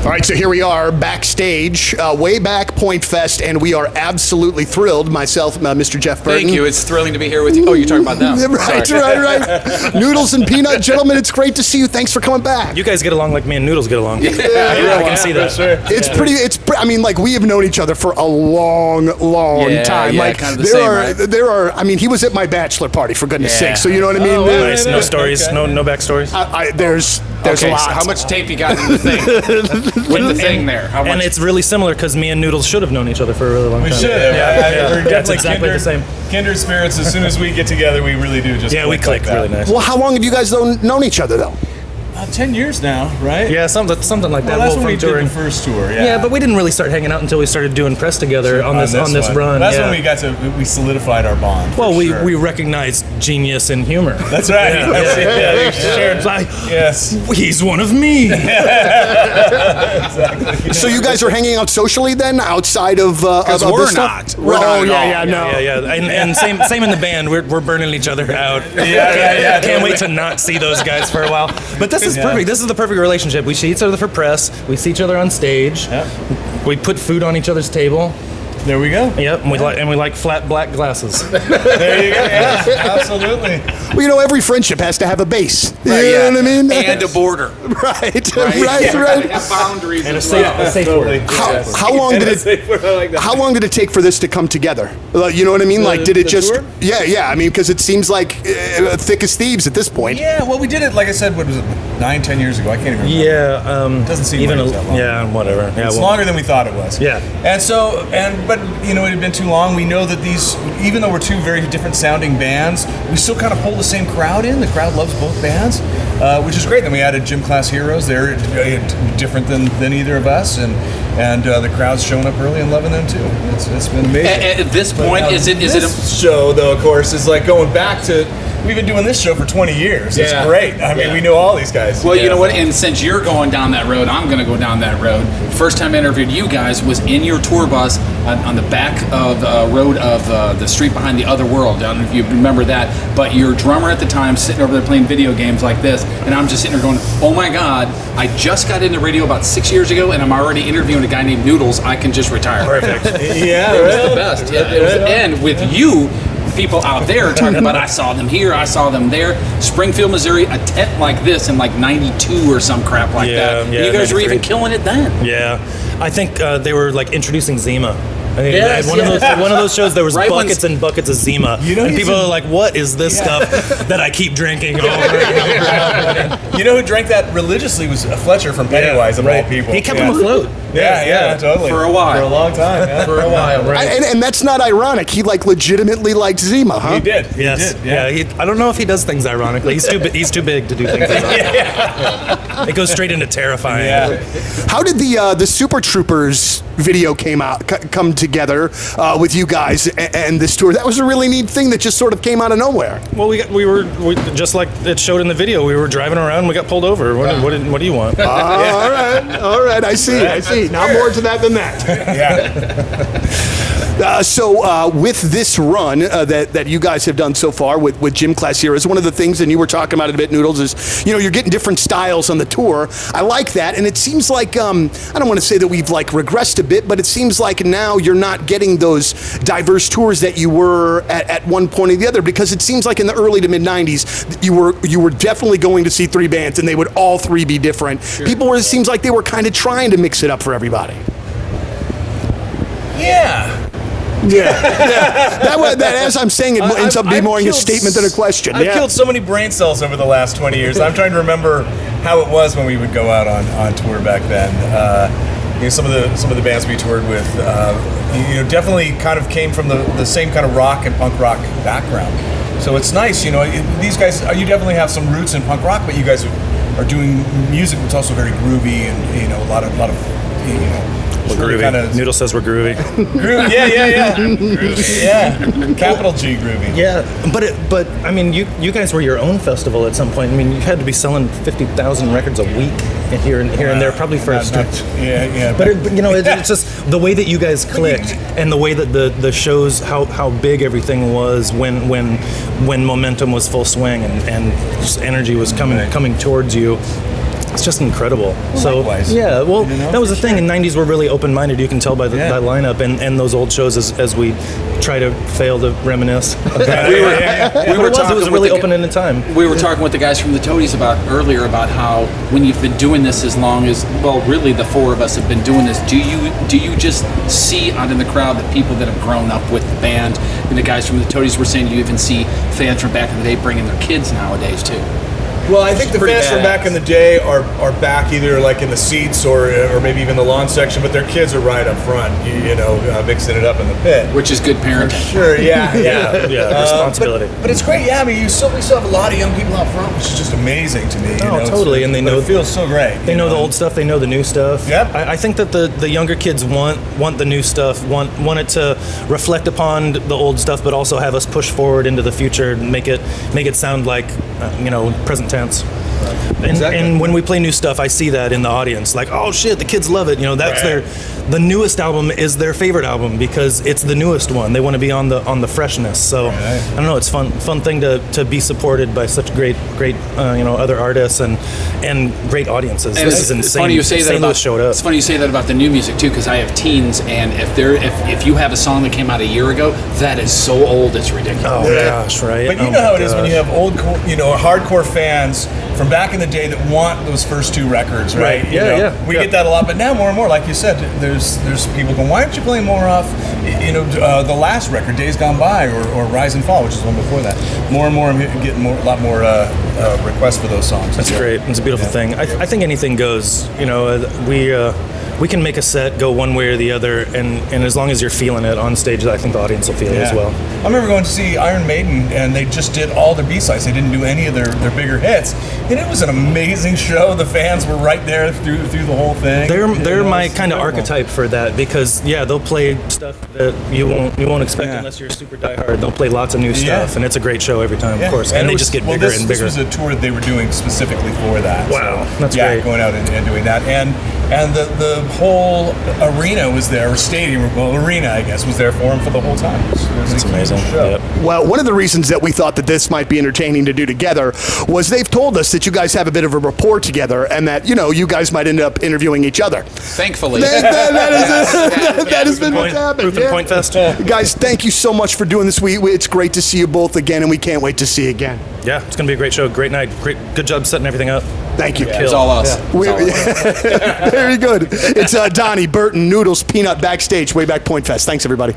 All right, so here we are backstage, WayBack Pointfest, and we are absolutely thrilled. Myself, Mr. Jeff Burton. Thank you. It's thrilling to be here with you. Oh, you're talking about them. right. Noodles and Peanut, gentlemen, it's great to see you. Thanks for coming back. You guys get along like me and Noodles get along. Yeah, I can see that. Sure. I mean, like, we have known each other for a long time. Yeah, like, kind of the same, right? I mean, he was at my bachelor party, for goodness sake, so you know what I mean? Oh, nice. No stories, no backstories? There's okay, lots. so how much tape you got in the thing? With the thing there. How much? And it's really similar because me and Noodles should have known each other for a really long time. We should have. Yeah. We're That's definitely exactly the same. Kindred spirits. As soon as we get together, we really do just we click like really nice. Well, how long have you guys known each other, though? 10 years now, right? Yeah, something like that. Well, that's when we touring. did the first tour. Yeah, but we didn't really start hanging out until we started doing press together on this run. That's when we solidified our bond. Well, we recognized genius and humor. That's right. Yes. He's one of me. Exactly. So you guys are hanging out socially then, outside of we're not. We're not. Yeah. And same in the band. We're burning each other out. Yeah. Can't wait to not see those guys for a while. But this is perfect. This is the perfect relationship. We see each other for press. We see each other on stage. Yep. We put food on each other's table. There we go. Yep. And we like flat black glasses. There you go. Yeah, absolutely. Well, you know, every friendship has to have a base. You know what I mean? And a border. Right. Have boundaries And a as safe well. word. How long did it? How long did it take for this to come together? You know what I mean? Like, did it just? tour? Yeah. I mean, because it seems like thick as thieves at this point. Yeah, well, we did it, like I said, what was it, 9-10 years ago? I can't even remember. Yeah. Doesn't seem even like it was that long. Yeah, whatever. Yeah, It's longer than we thought it was. Yeah. But you know, it had been too long. We know that these, even though we're two very different sounding bands, we still kind of pull the same crowd in. The crowd loves both bands, which is great. Then we added Gym Class Heroes. They're different than either of us, and the crowd's showing up early and loving them too. It's been amazing. At this point, is it a show though? Of course, is like going back to. We've been doing this show for 20 years. It's great. I mean, we know all these guys. Well, you know what? And since you're going down that road, I'm going to go down that road. First time I interviewed you guys was in your tour bus on the back of the road of the street behind the Other World. I don't know if you remember that, but your drummer at the time sitting over there playing video games like this, and I'm just sitting there going, oh my God, I just got into radio about 6 years ago, and I'm already interviewing a guy named Noodles. I can just retire. Perfect. Yeah, it was the best. Yeah, it was, and with you, people out there talking about, I saw them here, I saw them there. Springfield, Missouri, a tent like this in like 92 or some crap like that. Yeah, you guys were 93. even killing it then. Yeah. I think they were like introducing Zima. I mean, Yes, one of those shows, there was Right buckets and buckets of Zima, and people are like, "What is this stuff that I keep drinking over and over and over?" You know who drank that religiously was Fletcher from Pennywise, of all people. He kept him afloat. Yeah, totally. For a while. For a long time. Yeah. For a while, right? And that's not ironic. He legitimately liked Zima, huh? He did. Yes. He did, I don't know if he does things ironically. He's too big to do things ironically. It goes straight into terrifying. Yeah. How did the Super Troopers video come together with you guys and this tour? That was a really neat thing that just sort of came out of nowhere. Well, we were just like it showed in the video. We were driving around. We got pulled over. What do you want? All right. I see. Not more to that than that. Yeah. So with this run that you guys have done so far with Gym Class Heroes, one of the things, and you were talking about it a bit, Noodles, is you're getting different styles on the tour. I like that, and it seems like I don't want to say that we've like regressed a bit, but it seems like now you're not getting those diverse tours that you were at one point or the other, because it seems like in the early to mid 90s you were definitely going to see three bands and they would all three be different. Sure. It seems like they were kind of trying to mix it up for everybody. Yeah. That, as I'm saying, it ends up being more a statement than a question. I've killed so many brain cells over the last 20 years. I'm trying to remember how it was when we would go out on tour back then. Some of the bands we toured with, definitely kind of came from the same kind of rock and punk rock background. So it's nice, these guys. You definitely have some roots in punk rock, but you guys are doing music that's also very groovy and a lot of We're groovy. Kinda, Noodle says we're groovy. Groovy, yeah. Groovy, yeah. Capital G groovy. Yeah, but I mean, you guys were your own festival at some point. I mean, you had to be selling 50,000 records a week here and there, probably for a stretch. Yeah. But it's just the way that you guys clicked and the way that the shows, how big everything was when momentum was full swing and just energy was coming towards you. it's just incredible. So likewise. yeah, well, You know, that was the for thing. sure. In '90s, we're really open-minded. You can tell by that lineup and those old shows as we try to fail to reminisce. We were It was a really open-ended time. We were talking with the guys from the Toadies earlier about how when you've been doing this as long as, well, really the four of us have been doing this, do you just see out in the crowd the people that have grown up with the band? And the guys from the Toadies were saying you even see fans from back in the day bringing their kids nowadays too. Well, I think the pretty fans from badass. back in the day are back either like in the seats or maybe even the lawn section, but their kids are right up front, you know, mixing it up in the pit. Which is good parenting. Sure, yeah. Yeah, responsibility. But it's great, yeah. I mean, we still have a lot of young people out front, which is just amazing to me. You know? Totally, and they know it feels so great. They know the old stuff. They know the new stuff. Yep. I think that the younger kids want the new stuff. Want it to reflect upon the old stuff, but also have us push forward into the future and make it sound like present tense. Exactly. And when we play new stuff, I see that in the audience. Like, oh shit, the kids love it. You know, that's the newest album is their favorite album because it's the newest one. They want to be on the freshness. So I don't know. It's fun thing to be supported by such great other artists and great audiences. And This is insane. It's funny you say that St. about Louis showed up. It's funny you say that about the new music too, because I have teens, and if you have a song that came out a year ago, that is so old it's ridiculous. Oh gosh, right. But you know how it is when you have old, hardcore fans from back in the day that want those first two records, right? Right. Yeah. We get that a lot, but now more and more, like you said, there's people going, why aren't you playing more off, the last record, Days Gone By, or Rise and Fall, which is one before that. More and more, I'm getting a lot more requests for those songs. That's great. It's a beautiful thing. I think anything goes. We can make a set go one way or the other, and as long as you're feeling it on stage, I think the audience will feel it as well. I remember going to see Iron Maiden, and they just did all their B-sides. They didn't do any of their bigger hits, and it was an amazing show. The fans were right there through the whole thing. They're my kind of archetype for that because they'll play stuff that you won't expect unless you're super diehard. They'll play lots of new stuff, and it's a great show every time, of course. And they just get bigger and bigger. This was a tour that they were doing specifically for that. Wow, so, that's great. Going out and doing that, and the whole arena was there, or stadium, arena, I guess, was there for them for the whole time. That's amazing. Yep. Well, one of the reasons that we thought that this might be entertaining to do together was they've told us that you guys have a bit of a rapport together and that, you guys might end up interviewing each other. Thankfully. That has been what's happened. Pointfest. Guys, thank you so much for doing this. It's great to see you both again, and we can't wait to see you again. Yeah, it's going to be a great show. Great night. Good job setting everything up. Thank you. It's all us. Very good. It's Donny, Burton, Noodles, Peanut, backstage, WayBack Pointfest. Thanks, everybody.